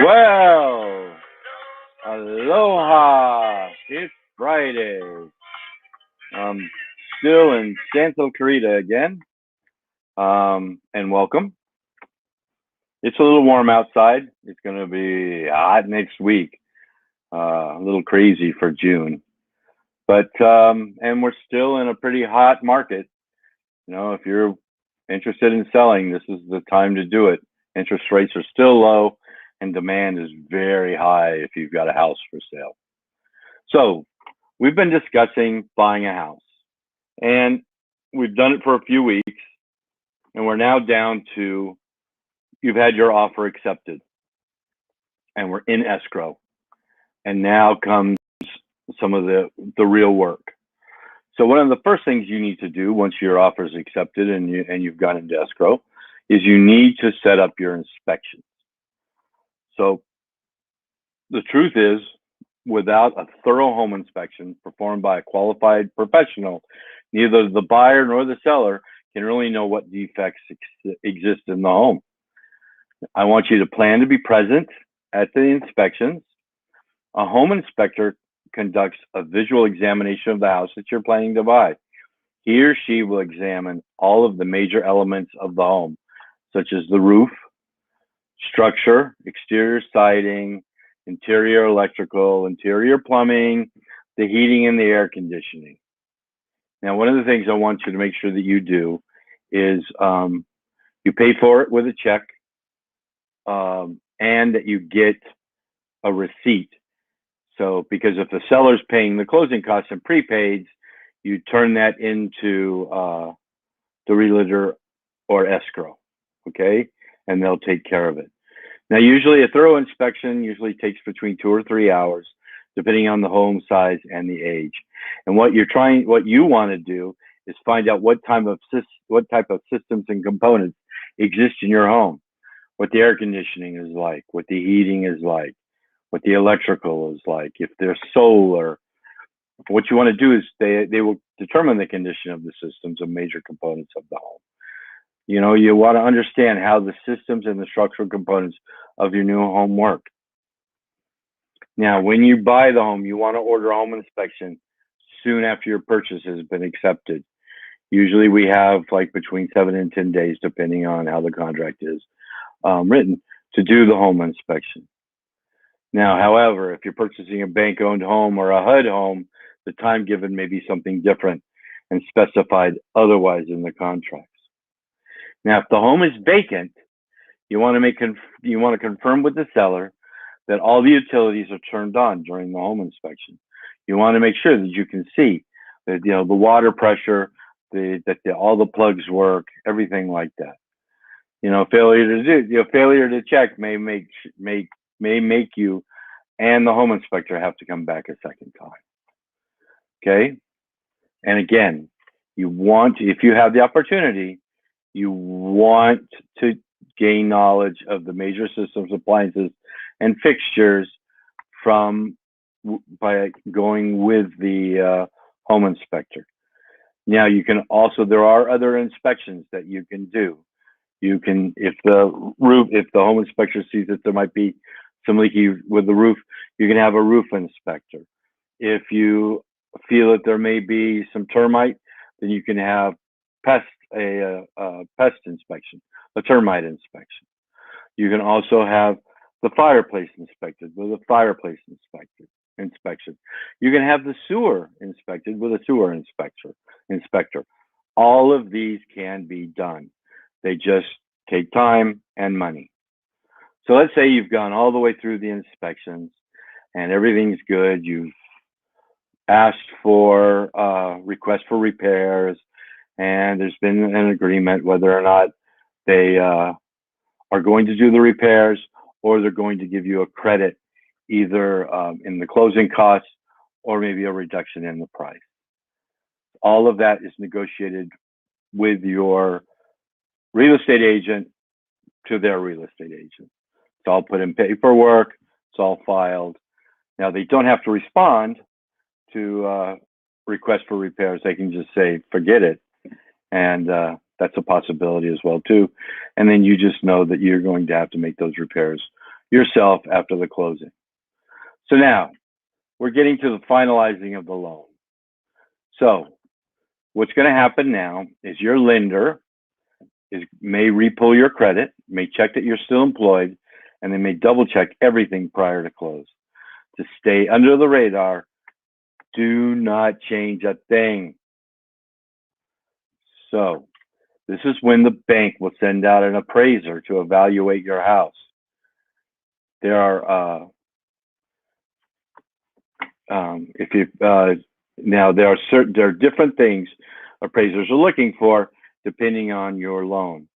Well, aloha. It's Friday. I'm still in Santa Clarita again. And welcome. It's a little warm outside. It's going to be hot next week. A little crazy for June. And we're still in a pretty hot market. If you're interested in selling, this is the time to do it. Interest rates are still low and demand is very high if you've got a house for sale. So we've been discussing buying a house, and we've done it for a few weeks, and we're now down to you've had your offer accepted, and we're in escrow. And now comes some of the real work. So one of the first things you need to do once your offer is accepted and you've gone into escrow is you need to set up your inspections. So the truth is, without a thorough home inspection performed by a qualified professional, neither the buyer nor the seller can really know what defects exist in the home. I want you to plan to be present at the inspections. A home inspector conducts a visual examination of the house that you're planning to buy. He or she will examine all of the major elements of the home, such as the roof, structure, exterior siding, interior electrical, interior plumbing, the heating and the air conditioning. Now, one of the things I want you to make sure that you do is you pay for it with a check, and that you get a receipt. So, because if the seller's paying the closing costs and prepaids, you turn that into the realtor or escrow, okay? And they'll take care of it. Now, usually a thorough inspection usually takes between 2 or 3 hours, depending on the home size and the age. And what you want to do is find out what type of systems and components exist in your home, what the air conditioning is like, what the heating is like, what the electrical is like, if there's solar. What you want to do is they will determine the condition of the systems and major components of the home. You want to understand how the systems and the structural components of your new home work. Now, when you buy the home, you want to order a home inspection soon after your purchase has been accepted. Usually we have like between 7 and 10 days, depending on how the contract is written, to do the home inspection. Now, however, if you're purchasing a bank-owned home or a HUD home, the time given may be something different and specified otherwise in the contracts. Now, if the home is vacant, you want to confirm with the seller that all the utilities are turned on during the home inspection. You want to make sure that you can see that the water pressure, all the plugs work, everything like that. Failure to check may make you and the home inspector have to come back a second time. Okay? And again, if you have the opportunity, you want to gain knowledge of the major systems, appliances, and fixtures by going with the home inspector. Now, there are other inspections that you can do. If the home inspector sees that there might be some leaky with the roof, you can have a roof inspector. If you feel that there may be some termite, then you can have a pest inspection, a termite inspection. You can also have the fireplace inspected with a fireplace inspection. You can have the sewer inspected with a sewer inspector. All of these can be done. They just take time and money. So let's say you've gone all the way through the inspections and everything's good. You've asked for requests for repairs, and there's been an agreement whether or not they are going to do the repairs or they're going to give you a credit, either in the closing costs or maybe a reduction in the price. All of that is negotiated with your real estate agent to their real estate agent. It's all put in paperwork. It's all filed. Now, they don't have to respond to requests for repairs. They can just say, forget it. And that's a possibility as well, too. And then you just know that you're going to have to make those repairs yourself after the closing. So now we're getting to the finalizing of the loan. So what's going to happen now is your lender may repull your credit, may check that you're still employed, and they may double check everything prior to close. To stay under the radar, do not change a thing. So this is when the bank will send out an appraiser to evaluate your house. There are now there are different things appraisers are looking for depending on your loan.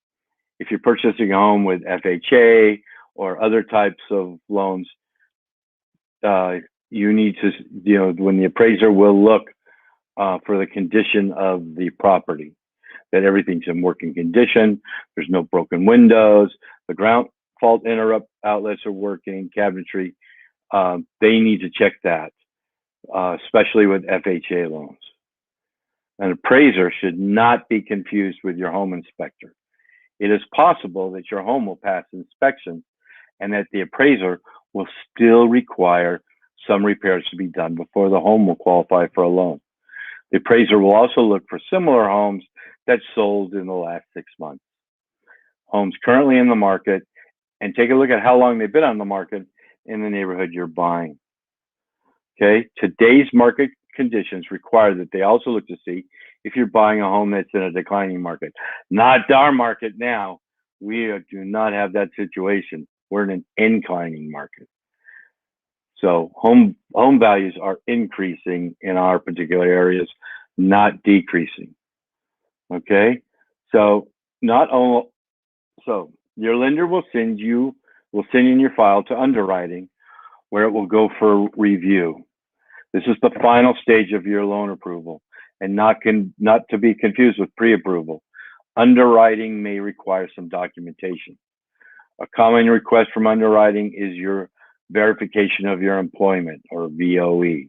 If you're purchasing a home with FHA or other types of loans, you need to, when the appraiser will look for the condition of the property, that everything's in working condition, there's no broken windows, the ground fault interrupt outlets are working, cabinetry. They need to check that, especially with FHA loans. An appraiser should not be confused with your home inspector. It is possible that your home will pass inspection and that the appraiser will still require some repairs to be done before the home will qualify for a loan. The appraiser will also look for similar homes that sold in the last 6 months. Homes currently in the market, and take a look at how long they've been on the market in the neighborhood you're buying. Okay, today's market conditions require that they also look to see if you're buying a home that's in a declining market. Not our market now. We do not have that situation. We're in an inclining market. So home values are increasing in our particular areas, not decreasing. Okay, so your lender will send in your file to underwriting, where it will go for review. This is the final stage of your loan approval, and not to be confused with pre-approval. Underwriting may require some documentation. A common request from underwriting is your verification of your employment, or VOE.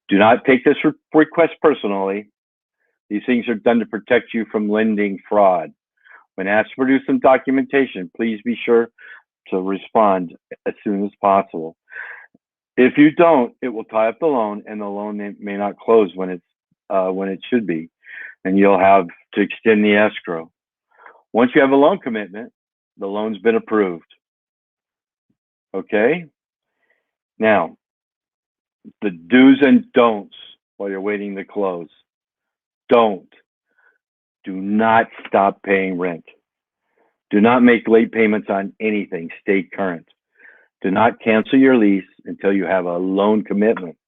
Do not take this request personally. These things are done to protect you from lending fraud. When asked to produce some documentation, please be sure to respond as soon as possible. If you don't, it will tie up the loan, and the loan may not close when it should be, and you'll have to extend the escrow. Once you have a loan commitment, the loan's been approved. Okay? Now, the do's and don'ts while you're waiting to close. Do not stop paying rent. Do not make late payments on anything. Stay current. Do not cancel your lease until you have a loan commitment.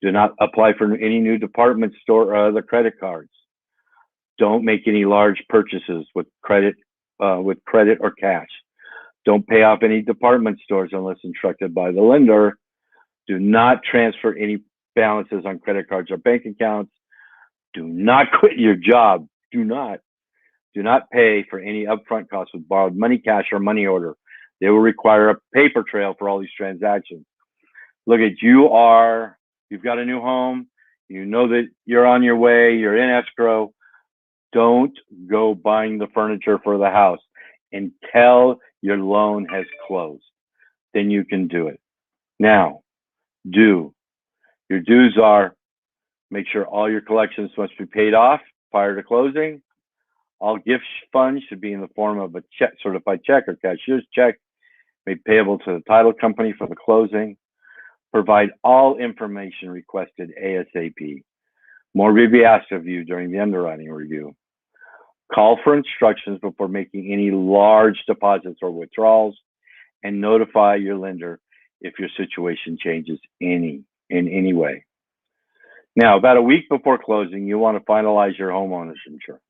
Do not apply for any new department store or other credit cards. Don't make any large purchases with credit or cash. Don't pay off any department stores unless instructed by the lender. Do not transfer any balances on credit cards or bank accounts. Do not quit your job. Do not pay for any upfront costs with borrowed money, cash, or money order. They will require a paper trail for all these transactions. Look at you've got a new home. You know that you're on your way. You're in escrow. Don't go buying the furniture for the house until your loan has closed. Then you can do it. Now, your dues are: make sure all your collections must be paid off prior to closing. All gift funds should be in the form of a certified check or cashier's check, made payable to the title company for the closing. Provide all information requested ASAP. More will be asked of you during the underwriting review. Call for instructions before making any large deposits or withdrawals, and notify your lender if your situation changes in any way. Now, about a week before closing, you want to finalize your homeowner's insurance.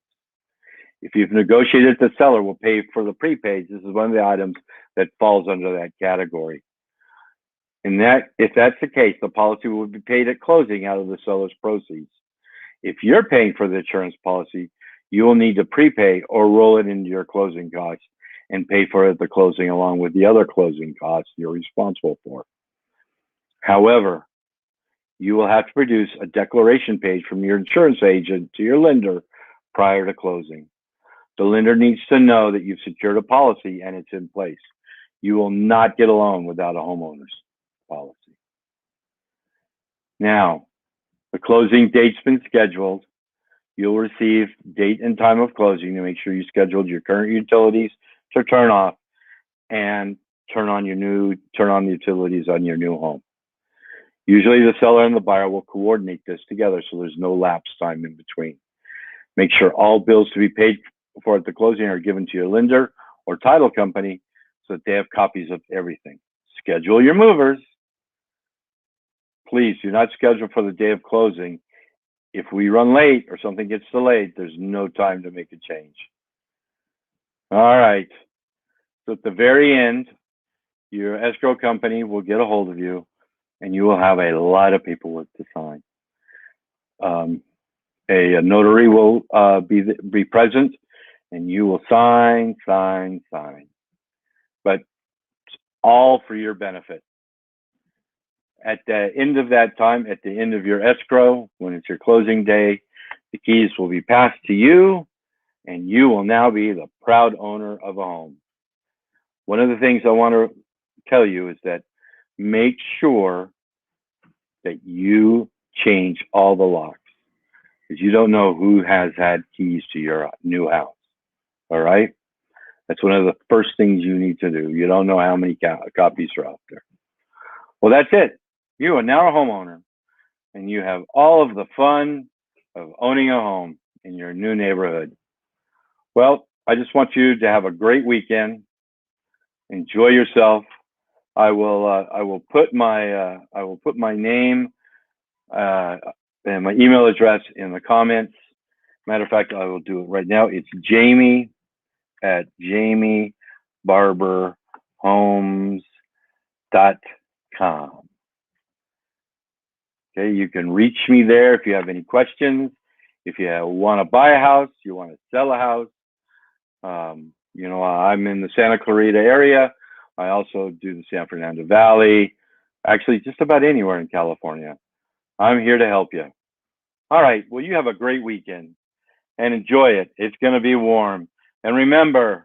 If you've negotiated, the seller will pay for the prepaid. This is one of the items that falls under that category. If that's the case, the policy will be paid at closing out of the seller's proceeds. If you're paying for the insurance policy, you will need to prepay or roll it into your closing costs and pay for it at the closing along with the other closing costs you're responsible for. However, you will have to produce a declaration page from your insurance agent to your lender prior to closing. The lender needs to know that you've secured a policy and it's in place. You will not get a loan without a homeowner's policy. Now, the closing date's been scheduled. You'll receive date and time of closing to make sure you scheduled your current utilities to turn off and turn on the utilities on your new home. Usually the seller and the buyer will coordinate this together so there's no lapse time in between. Make sure all bills to be paid for at the closing are given to your lender or title company so that they have copies of everything. Schedule your movers. Please do not schedule for the day of closing. If we run late or something gets delayed, there's no time to make a change. All right. So at the very end, your escrow company will get a hold of you and you will have a lot of paperwork to sign. A notary will be present and you will sign. But it's all for your benefit. At the end of that time, at the end of your escrow, when it's your closing day, the keys will be passed to you and you will now be the proud owner of a home. One of the things I want to tell you is that make sure that you change all the locks because you don't know who has had keys to your new house. All right? That's one of the first things you need to do. You don't know how many copies are out there. Well, that's it. You are now a homeowner and you have all of the fun of owning a home in your new neighborhood. Well, I just want you to have a great weekend. Enjoy yourself. I will put my name and my email address in the comments. Matter of fact, I will do it right now. It's Jamie at jamiebarberhomes.com. Okay, you can reach me there if you have any questions. If you want to buy a house, you want to sell a house. I'm in the Santa Clarita area. I also do the San Fernando Valley, actually just about anywhere in California. I'm here to help you. All right, well, you have a great weekend and enjoy it. It's going to be warm. And remember,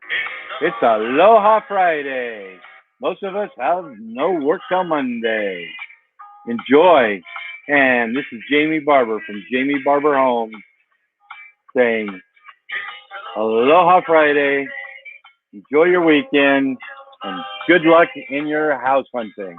it's Aloha Friday. Most of us have no work till Monday. Enjoy. And this is Jamie Barber from Jamie Barber Homes saying Aloha Friday. Enjoy your weekend and good luck in your house hunting.